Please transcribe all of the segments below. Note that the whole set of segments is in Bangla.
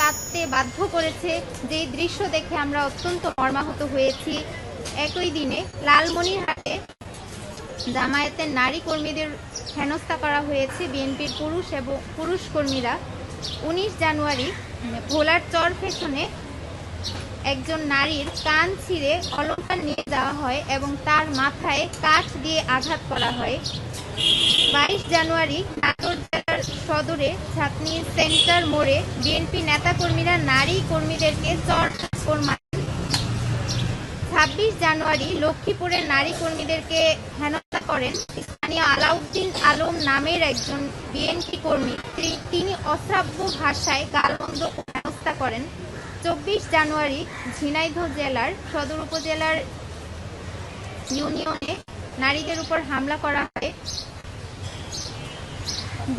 কাঁদতে বাধ্য করেছে, যেই দৃশ্য দেখে আমরা অত্যন্ত মর্মাহত হয়েছি। একই দিনে লালমনিরহাটে জামায়াতের নারী কর্মীদের হেনস্থা করা হয়েছে বিএনপির পুরুষ কর্মীরা। 19 জানুয়ারি ভোলার চর ফেশনে একজন নারীর কান ছিঁড়ে অলংকার নিয়ে যাওয়া হয় এবং তার মাথায় কাঠ দিয়ে আঘাত করা হয়। 22 জানুয়ারি নাটোর জেলার সদরে ছাতনি সেন্টার মোড়ে বিএনপি নেতাকর্মীরা নারী কর্মীদেরকে চড় মারেন। 26 জানুয়ারি লক্ষ্মীপুরের নারী কর্মীদেরকে হেনস্থা করেন স্থানীয় আলাউদ্দিন আলম নামের একজন বিএনপি কর্মী। তিনি অশ্রাব্য ভাষায় গালমন্দ ও হেনস্থা করেন। 24 জানুয়ারি ঝিনাইদহ জেলার সদর উপজেলার ইউনিয়নে নারীদের উপর হামলা করা হয়।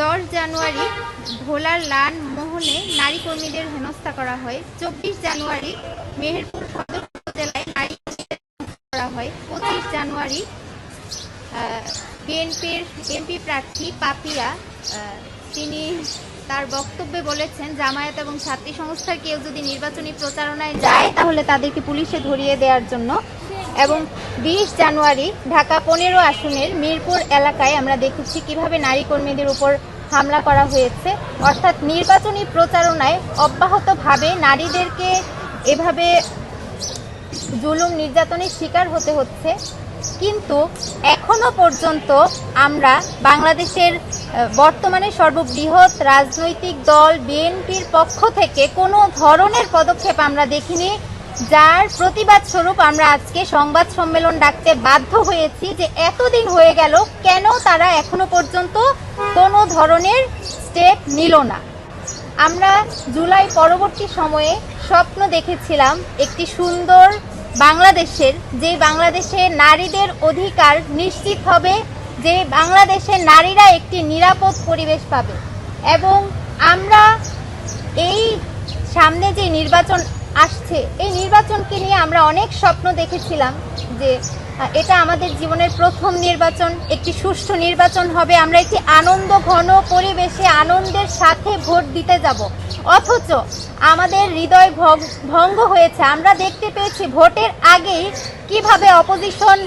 10 জানুয়ারি ভোলার লালমোহনে নারী কর্মীদের হেনস্থা করা হয়। 24 জানুয়ারি মেহেরপুর সদর উপজেলায় নারী কর্মীদের হেনস্থা করা হয়। 25 জানুয়ারি বিএনপির এমপি প্রার্থী পাপিয়া তিনি তার বক্তব্যে বলেছেন, জামায়াত এবং ছাত্রী সংস্থার কেউ যদি নির্বাচনী প্রচারণায় যায় তাহলে তাদেরকে পুলিশে ধরিয়ে দেওয়ার জন্য। এবং 20 জানুয়ারি ঢাকা 15 আসনের মিরপুর এলাকায় আমরা দেখেছি কিভাবে নারী কর্মীদের উপর হামলা করা হয়েছে। অর্থাৎ নির্বাচনী প্রচারণায় অব্যাহতভাবে নারীদেরকে এভাবে জুলুম নির্যাতনের শিকার হতে হচ্ছে। কিন্তু এখনো পর্যন্ত আমরা বাংলাদেশের বর্তমানে সর্ববৃহৎ রাজনৈতিক দল বিএনপির পক্ষ থেকে কোনো ধরনের পদক্ষেপ আমরা দেখিনি, যার প্রতিবাদ স্বরূপ আমরা আজকে সংবাদ সম্মেলন ডাকতে বাধ্য হয়েছি যে এতদিন হয়ে গেল কেন তারা এখনো পর্যন্ত কোনো ধরনের স্টেপ নিল না। আমরা জুলাই পরবর্তী সময়ে স্বপ্ন দেখেছিলাম একটি সুন্দর বাংলাদেশের, যে বাংলাদেশে নারীদের অধিকার নিশ্চিত হবে, যে বাংলাদেশের নারীরা একটি নিরাপদ পরিবেশ পাবে। এবং আমরা এই সামনে যে নির্বাচন আসছে এই নির্বাচনকে নিয়ে আমরা অনেক স্বপ্ন দেখেছিলাম যে এটা আমাদের জীবনের প্রথম নির্বাচন, একটি সুষ্ঠু নির্বাচন হবে, আমরা একটি আনন্দ ঘন পরিবেশে আনন্দের সাথে ভোট দিতে যাব। অথচ আমাদের হৃদয় ভঙ্গ হয়েছে। আমরা দেখতে পেয়েছি ভোটের আগেই কিভাবে অপোজিশন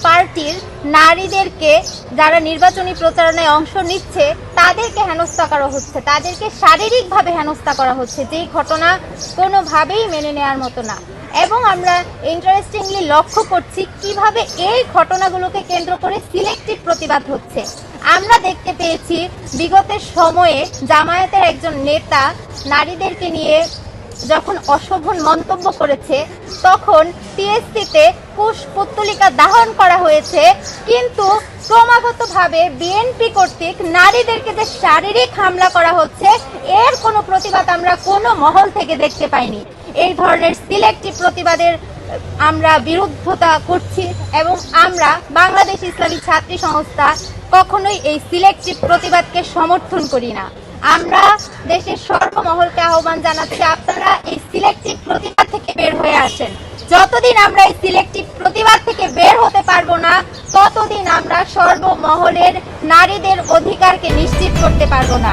পার্টির নারীদেরকে, যারা নির্বাচনী প্রচারণায় অংশ নিচ্ছে, তাদেরকে হেনস্থা করা হচ্ছে, তাদেরকে শারীরিকভাবে হেনস্থা করা হচ্ছে, যেই ঘটনা কোনোভাবেই মেনে নেওয়ার মতো না। এবং আমরা ইন্টারেস্টিংলি লক্ষ্য করছি কিভাবে এই ঘটনাগুলোকে কেন্দ্র করে সিলেক্টিভ প্রতিবাদ হচ্ছে। আমরা দেখতে পেয়েছি বিগতের সময়ে জামায়াতের একজন নেতা নারীদেরকে নিয়ে যখন অশোভন মন্তব্য করেছে তখন টিএসসিতে কুশপুত্তলিকা দাহন করা হয়েছে, কিন্তু ক্রমাগতভাবে বিএনপি কর্তৃক নারীদেরকে যে শারীরিক হামলা করা হচ্ছে এর কোনো প্রতিবাদ আমরা কোনো মহল থেকে দেখতে পাইনি। এই ধরনের সিলেক্টিভ প্রতিবাদের আমরা বিরুদ্ধতা করছি এবং আমরা বাংলাদেশ ইসলামী ছাত্রী সংস্থা কখনোই এই সিলেক্টিভ প্রতিবাদকে সমর্থন করি না। আমরা দেশের সর্বমহলকে আহ্বান জানাচ্ছি, আপনারা এই সিলেক্টিভ প্রতিবাদ থেকে বের হয়ে আসেন। যতদিন আমরা এই সিলেক্টিভ প্রতিবাদ থেকে বের হতে পারবো না ততদিন আমরা সর্বমহলের নারীদের অধিকারকে নিশ্চিত করতে পারবো না।